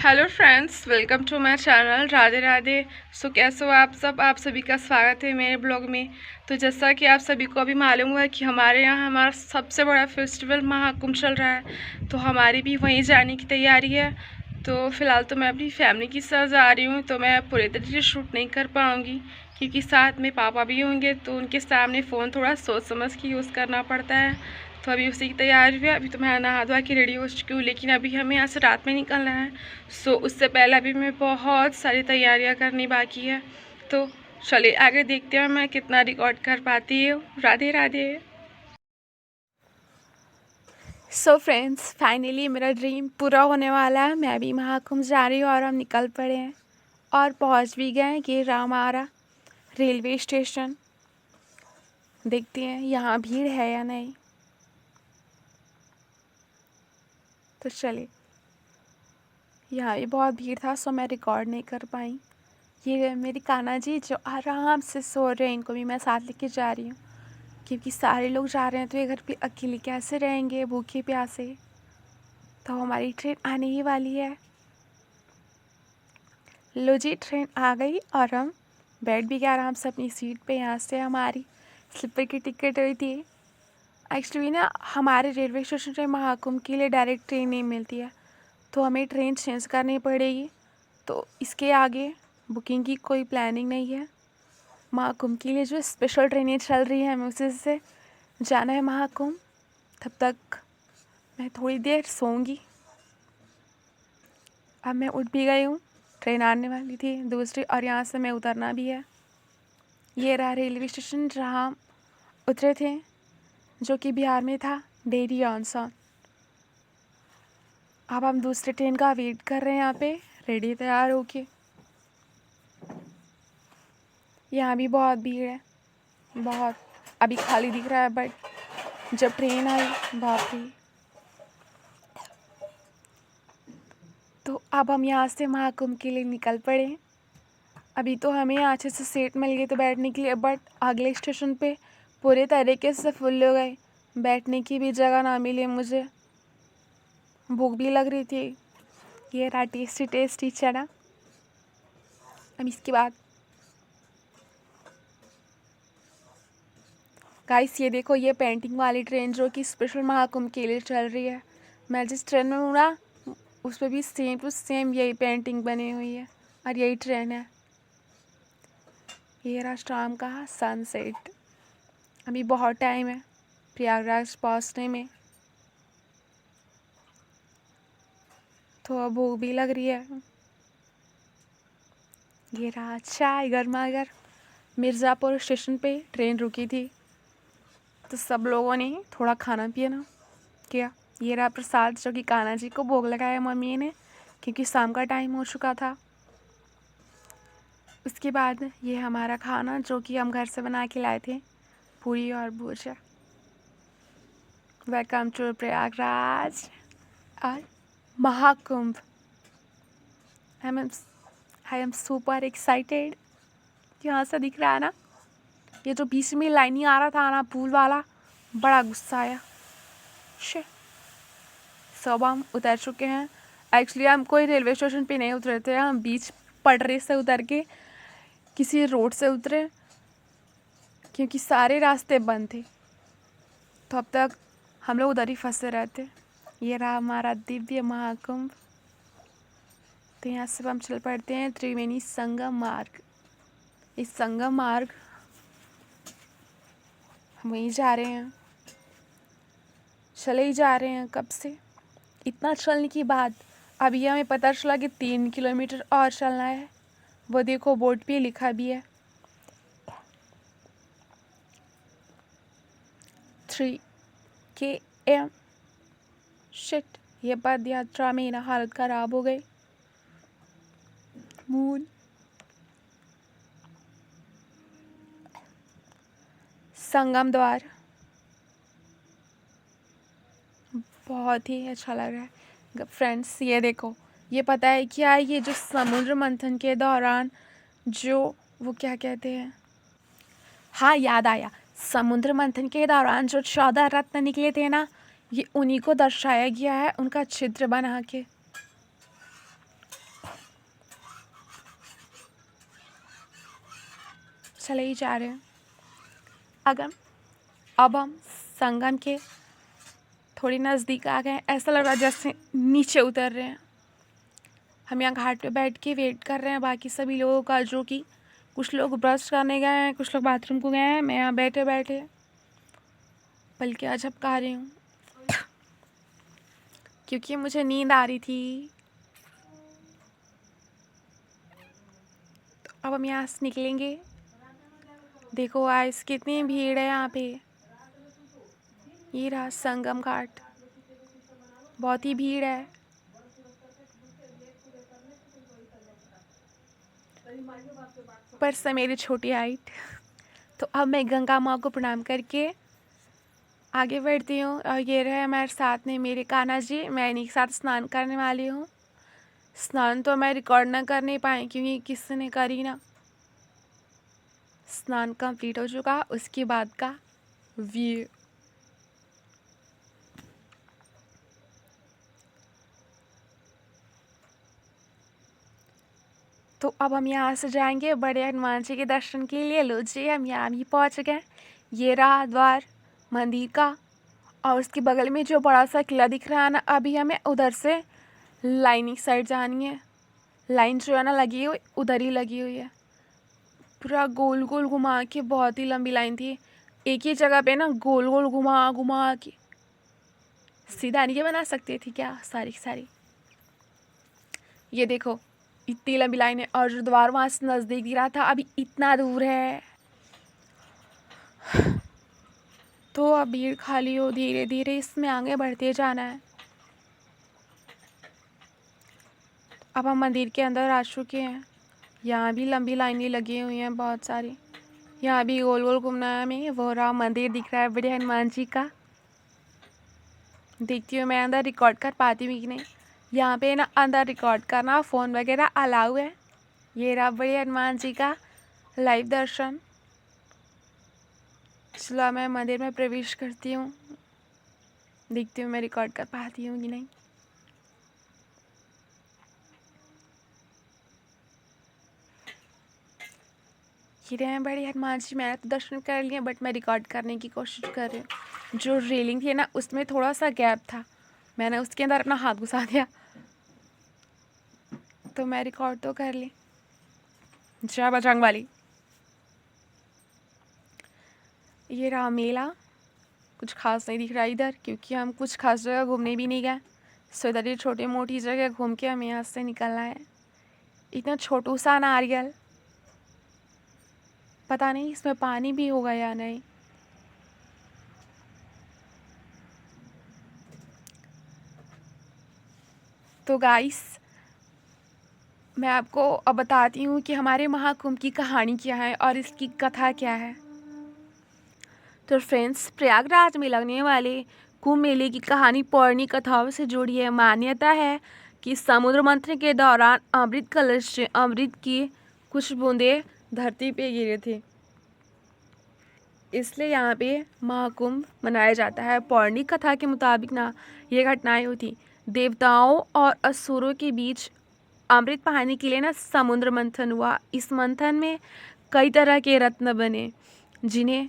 Hello friends, welcome to my channel. Radhe Radhe. कैसे हो आप सब? आप सभी का स्वागत है मेरे ब्लॉग में। तो जैसा कि आप सभी को अभी मालूम है कि हमारे यहाँ हमारा सबसे बड़ा फेस्टिवल महाकुंभ चल रहा है, तो हमारी भी वहीं जाने की तैयारी है। तो फ़िलहाल तो मैं अपनी फैमिली के साथ जा रही हूँ, तो मैं पूरे तरीके से शूट नहीं कर पाऊँगी क्योंकि साथ में पापा भी होंगे, तो उनके सामने फ़ोन थोड़ा सोच समझ के यूज़ करना पड़ता है। तो अभी उसी की तैयारी है। अभी तो मैं नहा धोआ के रेडी हो चुकी हूँ, लेकिन अभी हमें यहाँ से रात में निकलना है। उससे पहले अभी मैं बहुत सारी तैयारियां करनी बाकी है। तो चलिए आगे देखते हैं मैं कितना रिकॉर्ड कर पाती हूँ। राधे राधे। फ्रेंड्स, फाइनली मेरा ड्रीम पूरा होने वाला है। मैं भी महाकुंभ जा रही हूँ और हम निकल पड़े हैं और पहुँच भी गए हैं। ये हमारा रेलवे स्टेशन। देखते हैं यहाँ भीड़ है या नहीं। तो चलिए, यहाँ भी बहुत भीड़ था, सो मैं रिकॉर्ड नहीं कर पाई। ये मेरी कान्हा जी जो आराम से सो रहे हैं, इनको भी मैं साथ लेके जा रही हूँ क्योंकि सारे लोग जा रहे हैं तो ये घर पे अकेले कैसे रहेंगे भूखे प्यासे। तो हमारी ट्रेन आने ही वाली है। लो जी, ट्रेन आ गई और हम बैठ भी गए आराम से अपनी सीट पे। यहाँ से हमारी स्लीपर की टिकट हुई थी। एक्चुअली ना, हमारे रेलवे स्टेशन से महाकुंभ के लिए डायरेक्ट ट्रेन नहीं मिलती है, तो हमें ट्रेन चेंज करनी पड़ेगी। तो इसके आगे बुकिंग की कोई प्लानिंग नहीं है। महाकुंभ के लिए जो स्पेशल ट्रेनें चल रही हैं, हमें उसी से जाना है महाकुंभ। तब तक मैं थोड़ी देर सोऊंगी। अब मैं उठ भी गई हूँ, ट्रेन आने वाली थी दूसरी, और यहाँ से मैं उतरना भी है। ये रहा रेलवे स्टेशन जहाँ उतरे थे, जो कि बिहार में था, डेरी ऑनसन। अब हम दूसरे ट्रेन का वेट कर रहे हैं यहाँ पे, रेडी तैयार होके। यहाँ भी बहुत भीड़ है, बहुत। अभी खाली दिख रहा है, बट जब ट्रेन आई, बाप रे। तो अब हम यहाँ से महाकुंभ के लिए निकल पड़े। अभी तो हमें अच्छे से सीट मिल गई तो बैठने के लिए, बट अगले स्टेशन पे पूरे तरीके से फुल हो गए। बैठने की भी जगह ना मिली मुझे। भूख भी लग रही थी। ये रहा टेस्टी टेस्टी चना। अब इसके बाद गाइस, ये देखो, ये पेंटिंग वाली ट्रेन जो कि स्पेशल महाकुंभ के लिए चल रही है। मैं जिस ट्रेन में हूँ ना, उस पर भी सेम टू सेम यही पेंटिंग बनी हुई है और यही ट्रेन है। ये रहा शाम का सनसेट। अभी बहुत टाइम है प्रयागराज पहुँचने में, तो अब भूख भी लग रही है। ये रहा चाय गर्मा गर्म। मिर्ज़ापुर स्टेशन पे ट्रेन रुकी थी, तो सब लोगों ने थोड़ा खाना पीना किया। ये रहा प्रसाद जो कि कान्हा जी को भोग लगाया मम्मी ने, क्योंकि शाम का टाइम हो चुका था। उसके बाद ये हमारा खाना जो कि हम घर से बना के लाए थे, पूरी और भुजिया। वेलकम टू प्रयागराज और Mahakumbh. I am super excited. यहाँ से दिख रहा है ना, ये जो बीच में लाइन आ रहा था ना, पुल वाला, बड़ा गुस्सा आया। सब हम उतर चुके हैं। एक्चुअली हम कोई रेलवे स्टेशन पे नहीं उतरे थे, हम बीच पटरी से उतर के किसी रोड से उतरे, क्योंकि सारे रास्ते बंद थे। तो अब तक हम लोग उधर ही फंसे रहते। ये रहा हमारा दिव्य महाकुंभ। तो यहाँ से हम चल पड़ते हैं त्रिवेणी संगम मार्ग। इस संगम मार्ग हम वहीं जा रहे हैं, चले ही जा रहे हैं कब से। इतना चलने के बाद अभी हमें पता चला कि 3 किलोमीटर और चलना है। वो देखो, बोर्ड पे लिखा भी है 3 km। शिट, ये पद यात्रा में ना हालत खराब हो गई। मून संगम द्वार बहुत ही अच्छा लग रहा है फ्रेंड्स। ये देखो, ये पता है क्या है? ये जो समुद्र मंथन के दौरान जो वो क्या कहते हैं, हाँ याद आया, समुद्र मंथन के दौरान जो 14 रत्न निकले थे ना, ये उन्हीं को दर्शाया गया है, उनका चित्र बना के। चले ही जा रहे हैं। अब हम संगम के थोड़ी नज़दीक आ गए। ऐसा लग रहा है जैसे नीचे उतर रहे हैं। हम यहाँ घाट पे बैठ के वेट कर रहे हैं बाकी सभी लोगों का, जो कि कुछ लोग ब्रश करने गए हैं, कुछ लोग बाथरूम को गए हैं। मैं यहाँ बैठे बैठे बल्कि झपका रही हूँ क्योंकि मुझे नींद आ रही थी। तो अब हम यहाँ से निकलेंगे। देखो आज कितनी भीड़ है यहाँ पे। ये रहा संगम घाट, बहुत ही भीड़ है। पर से मेरी छोटी हाइट। तो अब मैं गंगा माँ को प्रणाम करके आगे बढ़ती हूँ। और ये रहे हमारे साथ में मेरे कान्हा जी। मैं इन्हीं के साथ स्नान करने वाली हूँ। स्नान तो मैं रिकॉर्ड ना कर नहीं पाई क्योंकि किसी ने करी ना। स्नान कंप्लीट हो चुका, उसके बाद का व्यू। तो अब हम यहाँ से जाएंगे बड़े हनुमान जी के दर्शन के लिए। लो जी, हम यहाँ भी पहुँच गए। ये रहा द्वार मंदिर का, और उसके बगल में जो बड़ा सा किला दिख रहा है ना, अभी हमें उधर से लाइनिंग साइड जानी है। लाइन जो है ना लगी हुई, उधर ही लगी हुई है। पूरा गोल गोल घुमा के, बहुत ही लंबी लाइन थी। एक ही जगह पे ना गोल गोल घुमा घुमा के सीधा नहीं बना सकते थे क्या सारी सारी। ये देखो इतनी लंबी लाइन है, और जो द्वार वहाँ से नज़दीक दिख रहा था अभी इतना दूर है। तो अब भीड़ खाली हो, धीरे धीरे इसमें आगे बढ़ते जाना है। अब हम मंदिर के अंदर आ चुके हैं। यहाँ भी लंबी लाइनें लगी हुई हैं बहुत सारी। यहाँ भी गोल गोल घूमना है हमें। वो रहा मंदिर दिख रहा है बड़े हनुमान जी का। देखती हूँ मैं अंदर रिकॉर्ड कर पाती हूँ कि नहीं। यहाँ पे ना अंदर रिकॉर्ड करना फ़ोन वगैरह अलाउ है। ये रहा बड़े हनुमान जी का लाइव दर्शन। चलो मैं मंदिर में प्रवेश करती हूँ, देखती हूँ मैं रिकॉर्ड कर पाती हूँ कि नहीं। ये रहे बड़े हनुमान जी। मैंने तो दर्शन कर लिए, बट मैं रिकॉर्ड करने की कोशिश कर रही हूँ। जो रेलिंग थी ना उसमें थोड़ा सा गैप था, मैंने उसके अंदर अपना हाथ घुसा दिया, तो मैं रिकॉर्ड तो कर ली। जय बजरंग वाली। ये रहा मेला। कुछ खास नहीं दिख रहा इधर, क्योंकि हम कुछ खास जगह घूमने भी नहीं गए। सो इधर ये छोटी मोटी जगह घूम के हमें यहाँ से निकलना है। इतना छोटू सा नारियल, पता नहीं इसमें पानी भी होगा या नहीं। तो गाइस, मैं आपको अब बताती हूँ कि हमारे महाकुंभ की कहानी क्या है और इसकी कथा क्या है। तो फ्रेंड्स, प्रयागराज में लगने वाले कुंभ मेले की कहानी पौराणिक कथाओं से जुड़ी है। मान्यता है कि समुद्र मंथन के दौरान अमृत कलश से अमृत की कुछ बूंदें धरती पे गिरे थे, इसलिए यहाँ पे महाकुंभ मनाया जाता है। पौराणिक कथा के मुताबिक ना ये घटनाएं हुई थी। देवताओं और असुरों के बीच अमृत पाने के लिए ना समुद्र मंथन हुआ। इस मंथन में कई तरह के रत्न बने, जिन्हें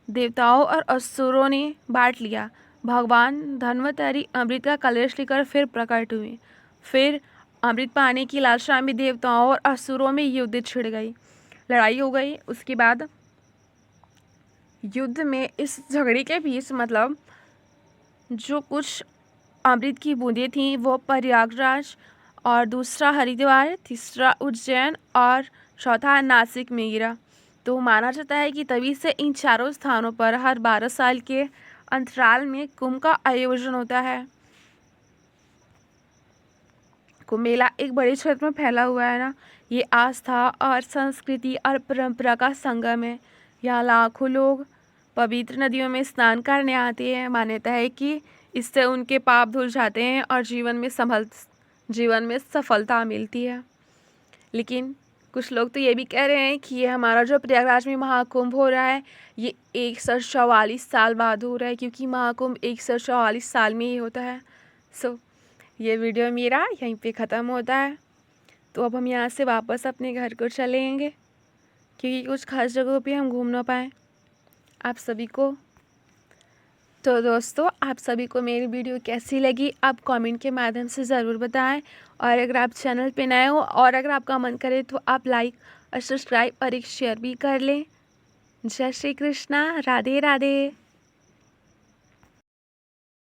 देवताओं और असुरों ने बांट लिया। भगवान धन्वंतरि अमृत का कलश लेकर फिर प्रकट हुए। फिर अमृत पाने की लालसा में देवताओं और असुरों में युद्ध छिड़ गई, लड़ाई हो गई। उसके बाद युद्ध में इस झगड़े के बीच मतलब जो कुछ अमृत की बूंदें थीं वो प्रयागराज, और दूसरा हरिद्वार, तीसरा उज्जैन और चौथा नासिक में गिरा। तो माना जाता है कि तभी से इन चारों स्थानों पर हर 12 साल के अंतराल में कुंभ का आयोजन होता है। कुंभ मेला एक बड़े क्षेत्र में फैला हुआ है ना। ये आस्था और संस्कृति और परंपरा का संगम है। यहाँ लाखों लोग पवित्र नदियों में स्नान करने आते हैं। मान्यता है कि इससे उनके पाप धुल जाते हैं और जीवन में सफलता मिलती है। लेकिन कुछ लोग तो ये भी कह रहे हैं कि ये हमारा जो प्रयागराज में महाकुंभ हो रहा है ये 144 साल बाद हो रहा है, क्योंकि महाकुंभ 144 साल में ही होता है। सो ये वीडियो मेरा यहीं पे ख़त्म होता है। तो अब हम यहाँ से वापस अपने घर को चलेंगे। क्योंकि कुछ खास जगहों पे हम घूम ना पाए आप सभी को। तो दोस्तों, आप सभी को मेरी वीडियो कैसी लगी आप कमेंट के माध्यम से ज़रूर बताएं। और अगर आप चैनल पे नए हो और अगर आपका मन करे तो आप लाइक और सब्सक्राइब और एक शेयर भी कर लें। जय श्री कृष्णा, राधे राधे।